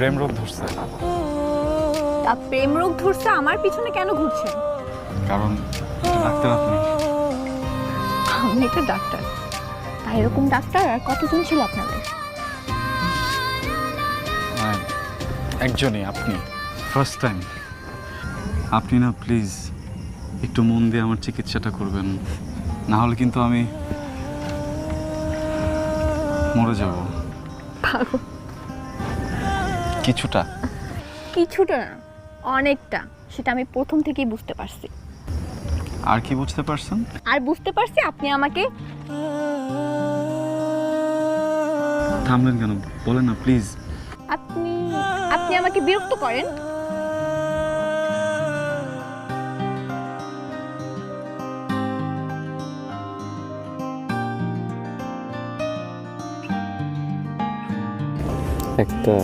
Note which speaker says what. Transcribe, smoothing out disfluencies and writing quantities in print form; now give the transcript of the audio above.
Speaker 1: প্রেম রোগ ধরছে।
Speaker 2: তা প্রেম রোগ ধরছে আমার পিছনে কেন ঘুরছেন?
Speaker 1: কারণ ডাক্তার আপনি।
Speaker 2: আমি একটা ডাক্তার, তাই এরকম ডাক্তার আর কতজন ছিল আপনাদের?
Speaker 1: হ্যাঁ, একজনই, আপনি। First time. আপনি না প্লিজ একটু মন দিয়ে আমার চিকিৎসাটা করবেন, না হলে কিন্তু আমি মরে যাব।
Speaker 2: পাগল।
Speaker 1: কিছুটা।
Speaker 2: কিছুটা না, অনেকটা। সেটা আমি প্রথম থেকেই বুঝতে পারছি।
Speaker 1: আর কি বুঝতে পারছেন?
Speaker 2: আর বুঝতে পারছি আপনি আমাকে
Speaker 1: থামলেন কেন? বলেন না প্লিজ।
Speaker 2: আপনি আপনি আমাকে বিরক্ত করেন।
Speaker 1: একটা